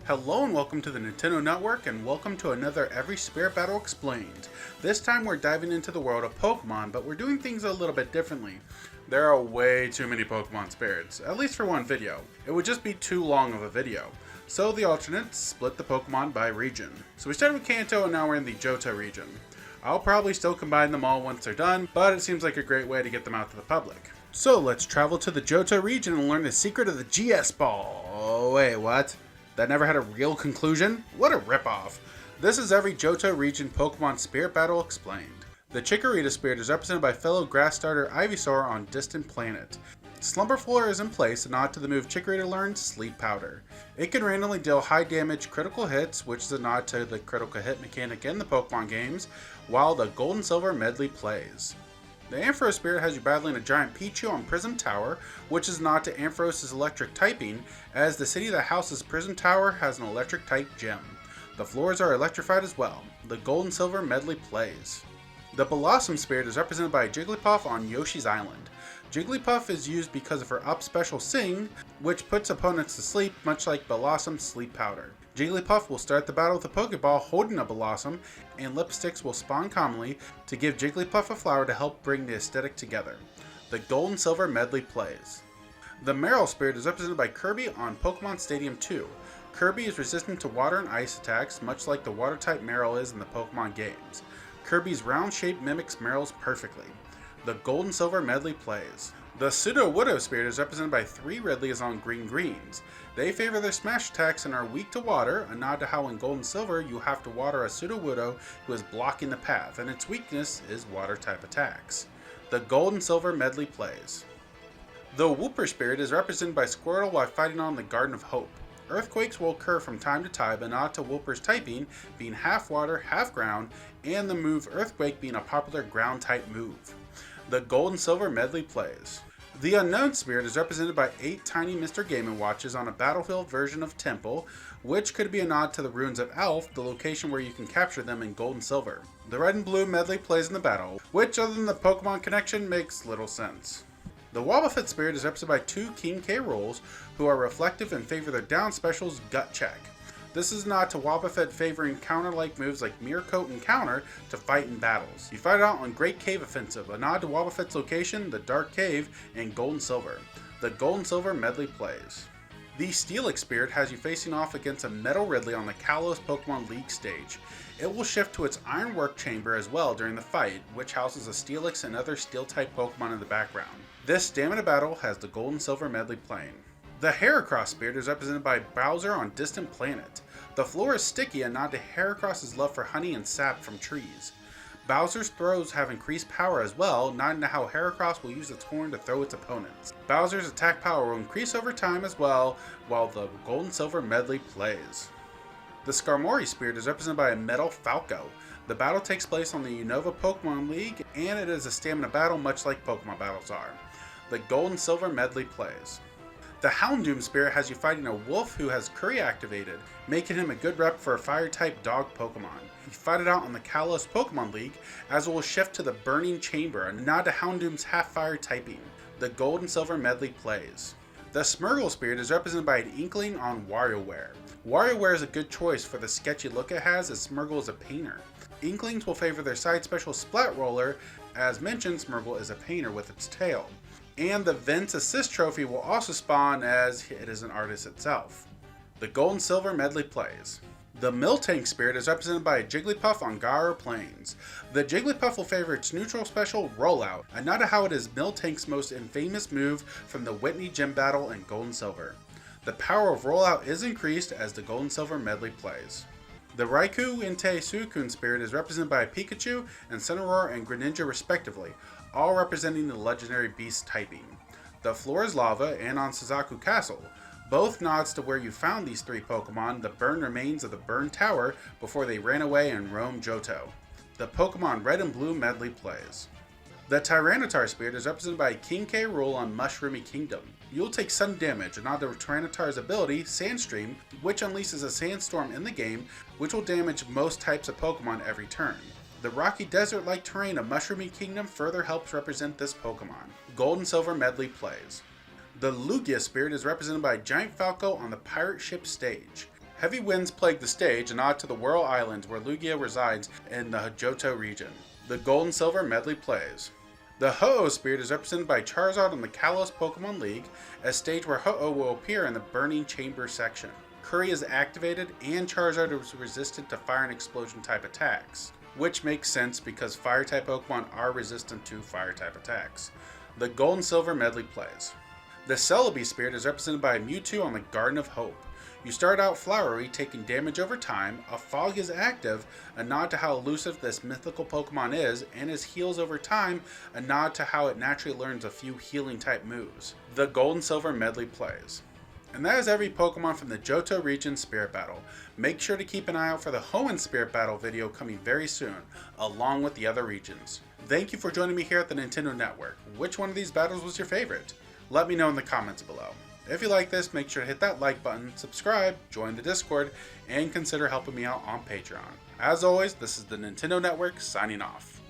Hello and welcome to the Nintendo Network, and welcome to another Every Spirit Battle Explained. This time we're diving into the world of Pokemon, but we're doing things a little bit differently. There are way too many Pokemon spirits, at least for one video. It would just be too long of a video. So the alternates split the Pokemon by region. So we started with Kanto and now we're in the Johto region. I'll probably still combine them all once they're done, but it seems like a great way to get them out to the public. So let's travel to the Johto region and learn the secret of the GS Ball. Oh wait, what? That never had a real conclusion? What a ripoff! This is every Johto region Pokemon Spirit Battle explained. The Chikorita Spirit is represented by fellow grass starter Ivysaur on Distant Planet. Slumber Floor is in place, a nod to the move Chikorita learned, Sleep Powder. It can randomly deal high damage critical hits, which is a nod to the critical hit mechanic in the Pokemon games, while the Gold and Silver medley plays. The Ampharos Spirit has you battling a giant Pichu on Prism Tower, which is a nod to Ampharos' electric typing, as the city that houses Prism Tower has an electric type gym. The floors are electrified as well. The Gold and Silver medley plays. The Bellossom Spirit is represented by Jigglypuff on Yoshi's Island. Jigglypuff is used because of her up special Sing, which puts opponents to sleep, much like Bellossom's Sleep Powder. Jigglypuff will start the battle with a Pokeball holding a Bellossom, and Lipsticks will spawn commonly to give Jigglypuff a flower to help bring the aesthetic together. The Gold and Silver medley plays. The Marill Spirit is represented by Kirby on Pokemon Stadium 2. Kirby is resistant to water and ice attacks, much like the water-type Marill is in the Pokemon games. Kirby's round shape mimics Marill's perfectly. The Gold and Silver medley plays. The Sudowoodo Spirit is represented by 3 Ridleys on Green-Greens. They favor their smash attacks and are weak to water, a nod to how in Gold and Silver you have to water a Sudowoodo who is blocking the path, and its weakness is water-type attacks. The Gold and Silver medley plays. The Wooper Spirit is represented by Squirtle while fighting on the Garden of Hope. Earthquakes will occur from time to time, a nod to Wooper's typing being half water, half ground, and the move Earthquake being a popular ground-type move. The Gold and Silver medley plays. The Unown Spirit is represented by 8 tiny Mr. Game & Watches on a battlefield version of Temple, which could be a nod to the ruins of Elf, the location where you can capture them in Gold and Silver. The Red and Blue medley plays in the battle, which other than the Pokemon connection makes little sense. The Wobbuffet Spirit is represented by 2 King K. Rolls, who are reflective and favor their down specials Gut Check. This is not to Wobbuffet favoring counter-like moves like Mirror Coat and Counter to fight in battles. You fight it out on Great Cave Offensive, a nod to Wobbuffet's location, the Dark Cave, and Gold and Silver. The Gold and Silver medley plays. The Steelix Spirit has you facing off against a Metal Ridley on the Kalos Pokemon League stage. It will shift to its Ironwork Chamber as well during the fight, which houses a Steelix and other Steel-type Pokemon in the background. This stamina battle has the Gold and Silver medley playing. The Heracross Spirit is represented by Bowser on Distant Planet. The floor is sticky, a nod to Heracross's love for honey and sap from trees. Bowser's throws have increased power as well, nodding to how Heracross will use its horn to throw its opponents. Bowser's attack power will increase over time as well, while the Gold and Silver medley plays. The Skarmory Spirit is represented by a Metal Falco. The battle takes place on the Unova Pokemon League, and it is a stamina battle much like Pokemon battles are. The Gold and Silver medley plays. The Houndoom Spirit has you fighting a wolf who has Curry activated, making him a good rep for a fire-type dog Pokemon. You fight it out on the Kalos Pokemon League, as it will shift to the Burning Chamber, a nod to Houndoom's half-fire typing. The Gold and Silver medley plays. The Smeargle Spirit is represented by an Inkling on WarioWare. WarioWare is a good choice for the sketchy look it has, as Smeargle is a painter. Inklings will favor their side special Splat Roller, as mentioned Smeargle is a painter with its tail. And the Vince Assist Trophy will also spawn as it is an artist itself. The Gold and Silver medley plays. The Miltank Spirit is represented by a Jigglypuff on Garu Plains. The Jigglypuff will favor its neutral special Rollout, a nod to how it is Miltank's most infamous move from the Whitney Gym Battle in Gold and Silver. The power of Rollout is increased as the Gold and Silver medley plays. The Raikou Entei Suicune Spirit is represented by Pikachu and Cineroar and Greninja respectively, all representing the legendary beast typing. The floor is lava and on Suzaku Castle, both nods to where you found these 3 Pokemon, the burned remains of the burned tower, before they ran away and roamed Johto. The Pokemon Red and Blue medley plays. The Tyranitar Spirit is represented by King K. Rool on Mushroomy Kingdom. You'll take sudden damage, and nod to Tyranitar's ability, Sandstream, which unleashes a sandstorm in the game, which will damage most types of Pokemon every turn. The rocky desert-like terrain of Mushroomy Kingdom further helps represent this Pokemon. Gold and Silver medley plays. The Lugia Spirit is represented by Giant Falco on the pirate ship stage. Heavy winds plague the stage, a nod to the Whirl Islands where Lugia resides in the Johto region. The Gold and Silver medley plays. The Ho-Oh Spirit is represented by Charizard on the Kalos Pokemon League, a stage where Ho-Oh will appear in the Burning Chamber section. Curry is activated, and Charizard is resistant to fire and explosion type attacks, which makes sense because fire type Pokemon are resistant to fire type attacks. The Gold and Silver medley plays. The Celebi Spirit is represented by Mewtwo on the Garden of Hope. You start out flowery, taking damage over time, a fog is active, a nod to how elusive this mythical Pokemon is, and as heals over time, a nod to how it naturally learns a few healing type moves. The Gold and Silver medley plays. And that is every Pokemon from the Johto Region Spirit Battle. Make sure to keep an eye out for the Hoenn Spirit Battle video coming very soon, along with the other regions. Thank you for joining me here at the Nintendo Network. Which one of these battles was your favorite? Let me know in the comments below. If you like this, make sure to hit that like button, subscribe, join the Discord, and consider helping me out on Patreon. As always, this is the Nintendo Network signing off.